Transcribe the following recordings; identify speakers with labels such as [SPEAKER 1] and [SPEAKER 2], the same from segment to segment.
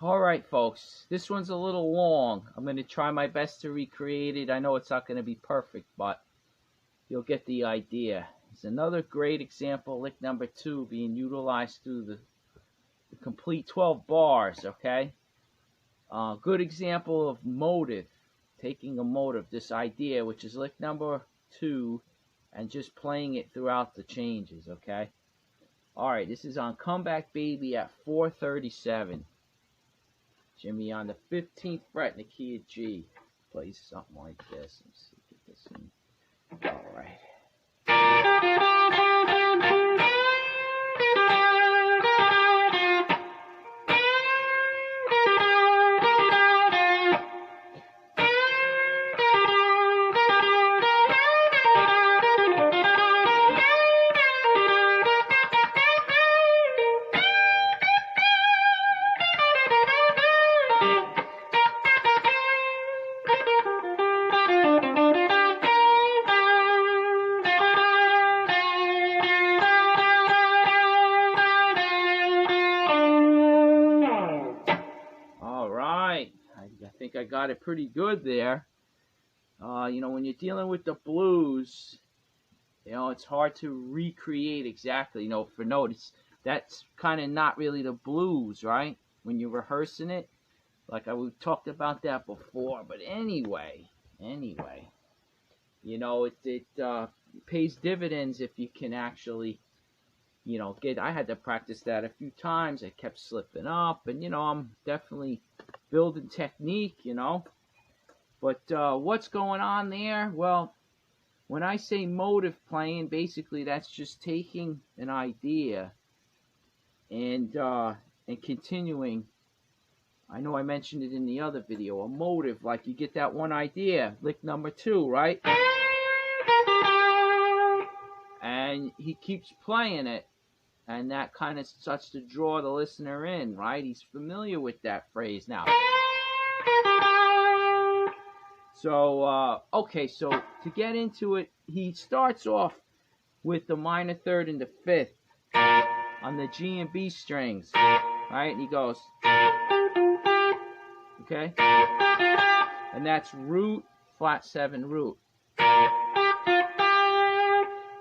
[SPEAKER 1] Alright folks, this one's a little long. I'm going to try my best to recreate it. I know it's not going to be perfect, but you'll get the idea. It's another great example, lick number 2, being utilized through the complete 12 bars, okay? Good example of motive, taking a motive, this idea, which is lick number 2, and just playing it throughout the changes, okay? Alright, this is on Comeback Baby at 437. Jimmy on the 15th fret in the key of G. Plays something like this. Let's see, get this in. Alright. I think I got it pretty good there. You know, when you're dealing with the blues, you know, it's hard to recreate exactly, you know, for notes. That's kind of not really the blues, right? When you're rehearsing it. Like we talked about that before. But anyway, you know, it pays dividends if you can actually, you know, I had to practice that a few times. I kept slipping up, and, you know, I'm definitely building technique, you know. But what's going on there? Well, when I say motive playing, basically that's just taking an idea and continuing. I know I mentioned it in the other video, a motive, like you get that one idea, lick number 2, right? And he keeps playing it, and that kind of starts to draw the listener in, right? He's familiar with that phrase now. So, okay, so to get into it, he starts off with the minor third and the 5th on the G and B strings, right? And he goes, okay? And that's root, flat 7 root.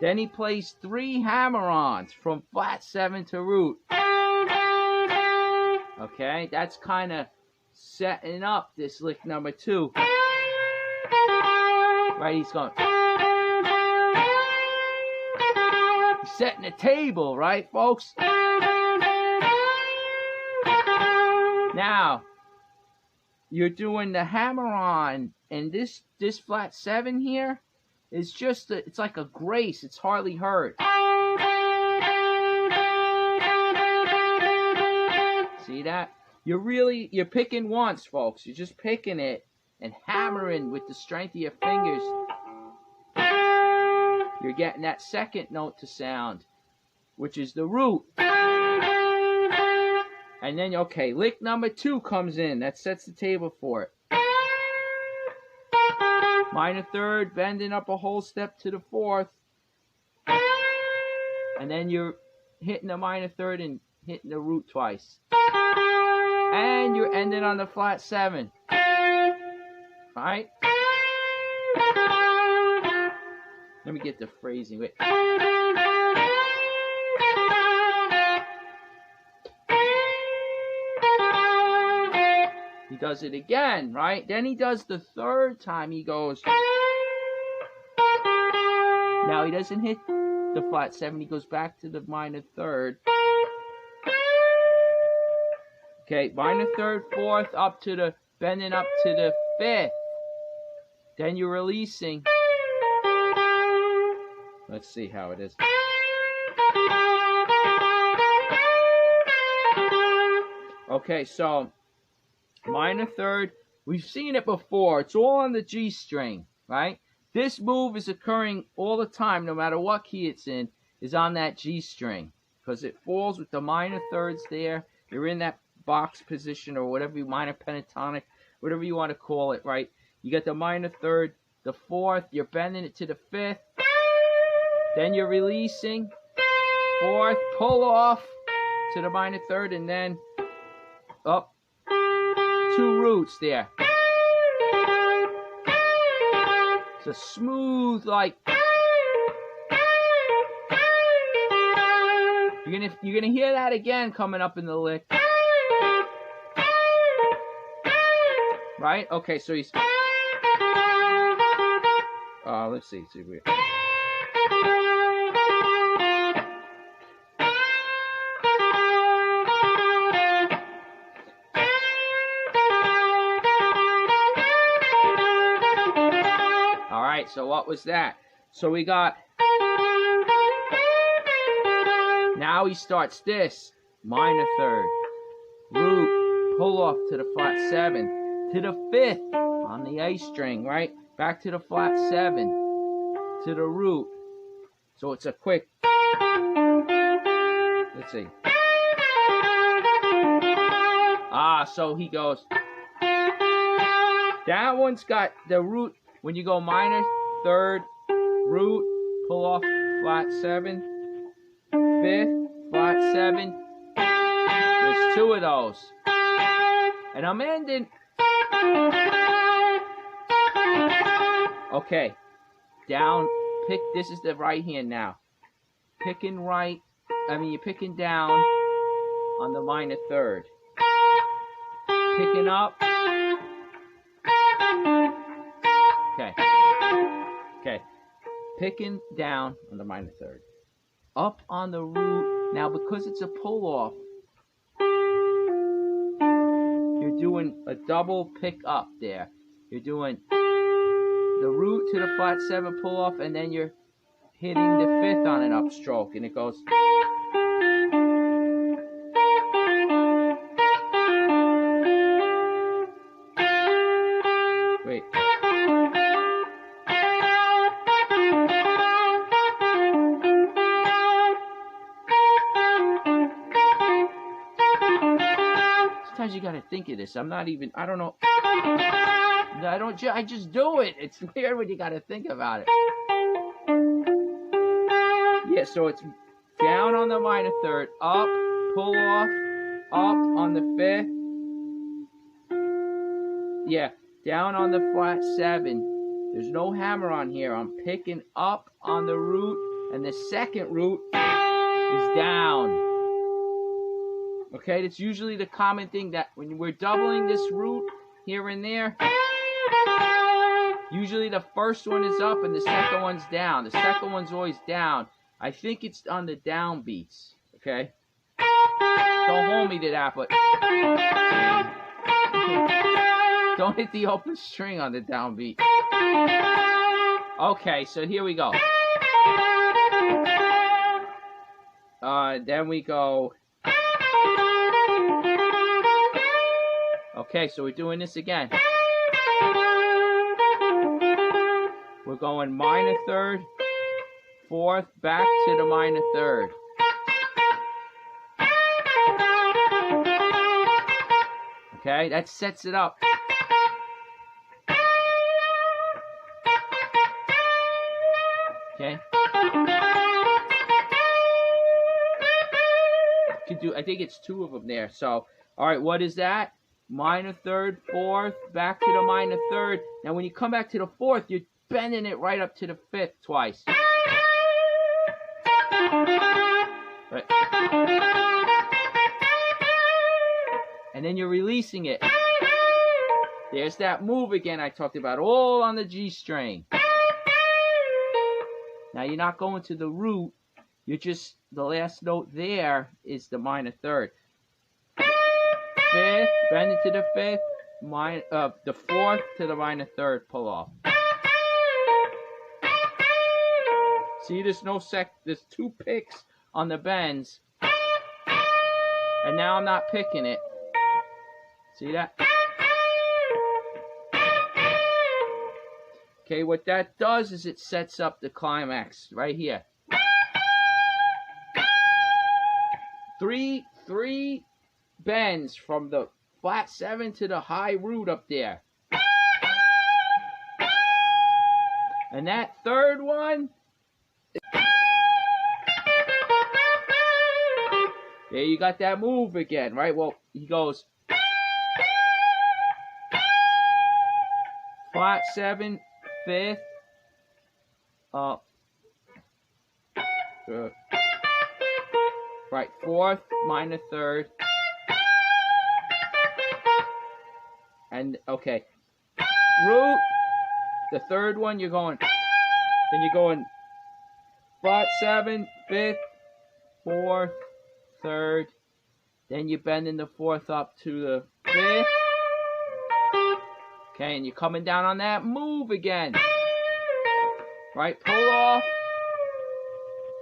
[SPEAKER 1] Then he plays 3 hammer-ons from flat 7 to root. Okay, that's kind of setting up this lick number 2. Right, he's going. He's setting the table, right, folks? Now, you're doing the hammer-on, and this flat 7 here is just, it's like a grace. It's hardly heard. See that? You're picking once, folks. You're just picking it and hammering with the strength of your fingers. You're getting that second note to sound, which is the root. And then, okay, lick number 2 comes in. That sets the table for it. Minor third, bending up a whole step to the 4th. And then you're hitting the minor third and hitting the root twice. And you're ending on the flat 7. Alright? Let me get the phrasing. Wait. He does it again, right? Then he does the 3rd time. He goes. Now he doesn't hit the flat 7. He goes back to the minor third. Okay, minor third, 4th, up to the, bending up to the 5th. Then you're releasing. Let's see how it is. Okay, so minor third, we've seen it before. It's all on the G string, right? This move is occurring all the time, no matter what key it's in, is on that G string. Because it falls with the minor thirds there. You're in that box position or whatever, minor pentatonic, whatever you want to call it, right? You get the minor third, the 4th, you're bending it to the 5th. Then you're releasing. 4th, pull off to the minor third, and then up. two roots there. It's a smooth, like, you're gonna hear that again coming up in the lick. Right? Okay, so he's let's see if we Alright, so what was that? So we got, now he starts this minor third, root, pull off to the flat 7, to the 5th on the A string, right? Back to the flat 7, to the root. So it's a quick, let's see. So he goes, that one's got the root. When you go minor, third, root, pull off, flat 7, 5th, flat 7. There's two of those. And I'm ending. Okay. Down, pick, this is the right hand now. Picking right, you're picking down on the minor third. Picking up. Okay. Picking down on the minor third. Up on the root. Now, because it's a pull-off, you're doing a double pick up there. You're doing the root to the flat 7 pull-off, and then you're hitting the 5th on an upstroke, and it goes. Wait. Sometimes you gotta think of this. I don't know. I just do it. It's weird when you gotta think about it. Yeah, so it's down on the minor third, up, pull off, up on the 5th. Yeah, down on the flat 7. There's no hammer on here. I'm picking up on the root, and the second root is down. Okay, that's usually the common thing, that when we're doubling this root here and there, usually the first one is up and the second one's down. The second one's always down. I think it's on the down beats. Okay? Don't hold me to that, but don't hit the open string on the down beat. Okay, so here we go. Then we go. Okay, so we're doing this again. We're going minor third, 4th, back to the minor third. Okay, that sets it up. Okay. I think it's 2 of them there. So, all right, what is that? Minor third, 4th, back to the minor third. Now, when you come back to the 4th, you're bending it right up to the 5th twice. Right. And then you're releasing it. There's that move again I talked about, all on the G string. Now, you're not going to the root. You're just, the last note there is the minor third. 5th, bend it to the 5th, the 4th to the minor third, pull off. See, there's there's 2 picks on the bends, and now I'm not picking it. See that? Okay, what that does is it sets up the climax right here. Three bends from the flat 7 to the high root up there. And that third one, there you got that move again, right? Well, he goes flat 7, 5th, up, right, 4th, minor 3rd, and okay, root, the 3rd one you're going, then you're going flat 7, 5th, 4th, 3rd, then you're bending the 4th up to the 5th, okay, and you're coming down on that move again, right, pull off,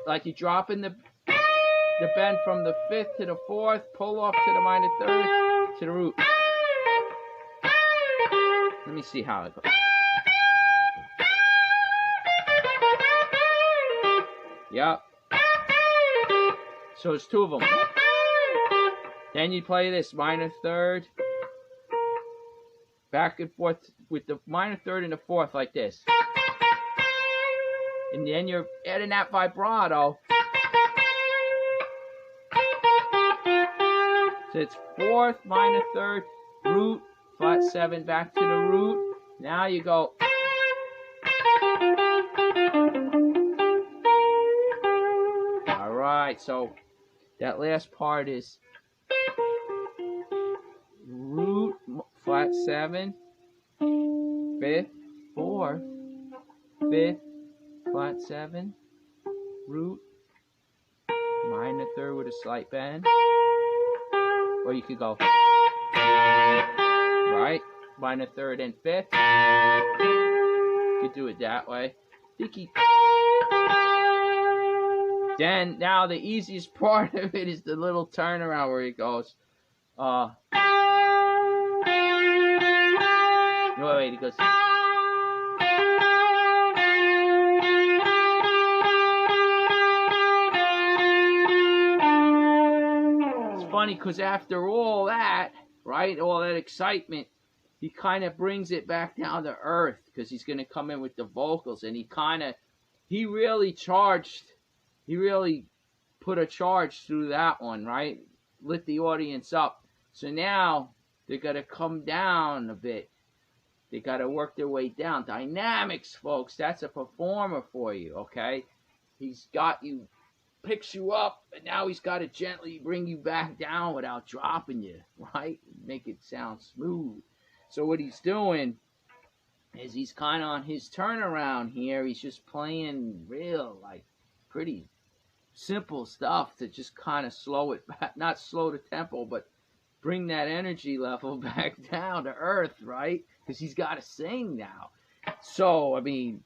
[SPEAKER 1] like you're dropping the bend from the 5th to the 4th, pull off to the minor 3rd, to the root. Let me see how it goes. Yep. So it's 2 of them. Then you play this minor 3rd, back and forth with the minor 3rd and the 4th like this. And then you're adding that vibrato. So it's 4th, minor 3rd, root, flat 7, back to the root. Now you go. Alright, so that last part is root, flat 7, 5th, 4th, 5th, flat 7, root, minor 3rd with a slight bend. Or you could go, right, minor 3rd and 5th. You could do it that way. Then, now the easiest part of it is the little turnaround where it goes, wait, it goes, funny because after all that, right, all that excitement, he kind of brings it back down to earth because he's going to come in with the vocals, and he really put a charge through that one, right, lit the audience up. So now they're going to come down a bit. They got to work their way down. Dynamics, folks, that's a performer for you, okay? He's got you, picks you up, and now he's got to gently bring you back down without dropping you, right? Make it sound smooth. So what he's doing is he's kind of on his turnaround here. He's just playing real, like, pretty simple stuff to just kind of slow it back. Not slow the tempo, but bring that energy level back down to earth, right? Because he's got to sing now. So, I mean,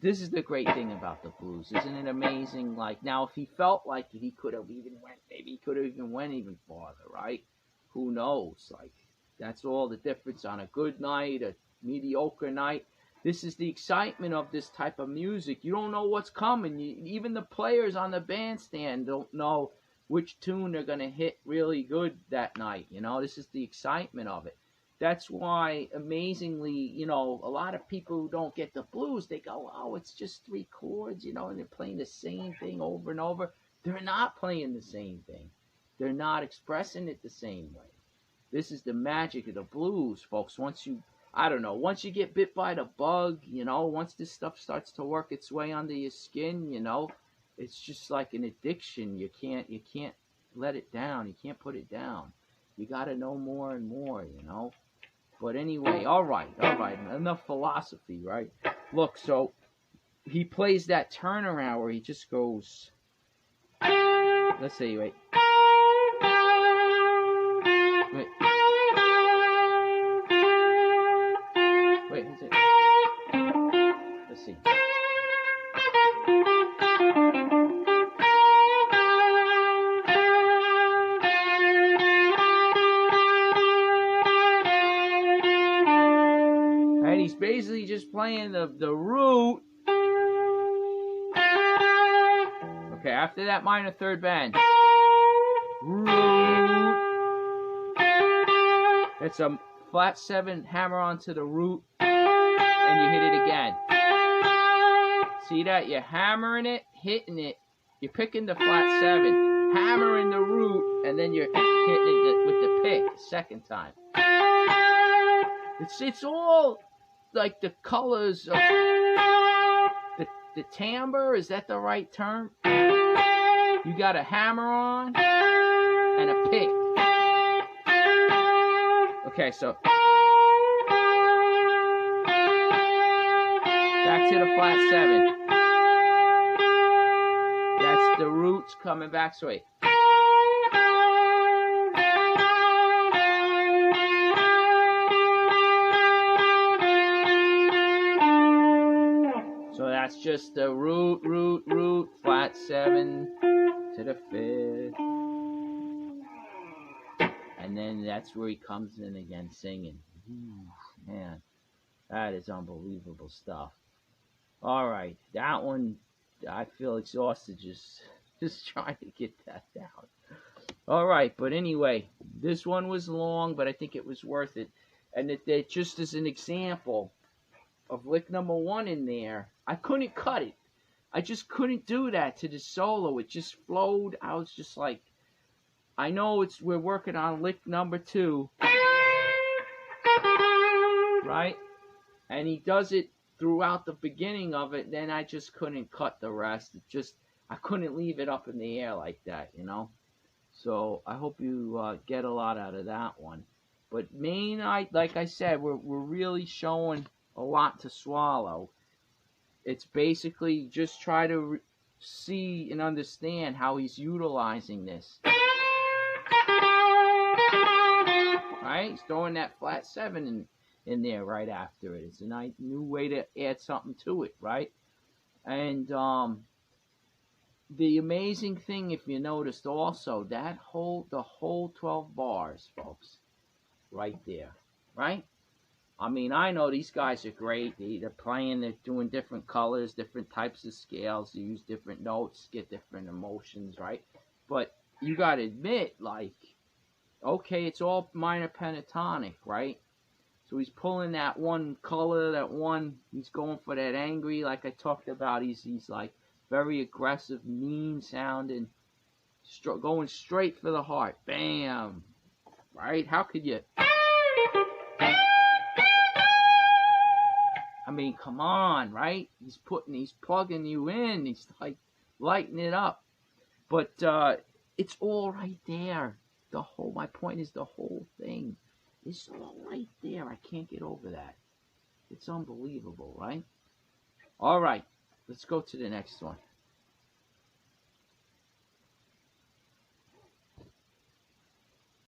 [SPEAKER 1] this is the great thing about the blues. Isn't it amazing? Like, now, if he felt like it, he could have even went, maybe he could have even went even farther, right? Who knows? Like, that's all the difference on a good night, a mediocre night. This is the excitement of this type of music. You don't know what's coming. Even the players on the bandstand don't know which tune they're going to hit really good that night. You know, this is the excitement of it. That's why, amazingly, you know, a lot of people who don't get the blues, they go, oh, it's just 3 chords, you know, and they're playing the same thing over and over. They're not playing the same thing. They're not expressing it the same way. This is the magic of the blues, folks. Once you get bit by the bug, you know, once this stuff starts to work its way under your skin, you know, it's just like an addiction. You can't let it down. You can't put it down. You got to know more and more, you know. But anyway, all right, enough philosophy, right? Look, so he plays that turnaround where he just goes, let's see, wait. Wait, is it? Let's see. And he's basically just playing the root. Okay, after that minor 3rd bend. Root. It's a flat 7 hammer onto the root, and you hit it again. See that? You're hammering it, hitting it. You're picking the flat 7, hammering the root, and then you're hitting it with the pick the second time. It's all like the colors of the timbre. Is that the right term? You got a hammer on and a pick. Okay, so back to the flat 7. That's the roots coming back. So wait. So that's just the root, flat 7 to the 5th. And then that's where he comes in again singing. Man, that is unbelievable stuff. All right, that one, I feel exhausted just trying to get that down. All right, but anyway, this one was long, but I think it was worth it. And it just as an example of lick number 1 in there, I couldn't cut it. I just couldn't do that to the solo. It just flowed. I was just like, I know we're working on lick number 2, right? And he does it throughout the beginning of it. Then I just couldn't cut the rest. I couldn't leave it up in the air like that, you know. So I hope you get a lot out of that one. But like I said, we're really showing a lot to swallow. It's basically just try to see and understand how he's utilizing this. Right? He's throwing that flat 7 in there right after it. It's a nice new way to add something to it, right? And the amazing thing, if you noticed also, the whole 12 bars, folks, right there, right? I mean, I know these guys are great. They're playing, they're doing different colors, different types of scales. They use different notes, get different emotions, right? But you got to admit, like, okay, it's all minor pentatonic, right? So he's pulling that one color, he's going for that angry, like I talked about. He's like very aggressive, mean sounding, going straight for the heart. Bam! Right? How could you? I mean, come on, right? He's plugging you in. He's like lighting it up. But it's all right there. My point is the whole thing is all right there. I can't get over that. It's unbelievable, right? All right, let's go to the next one.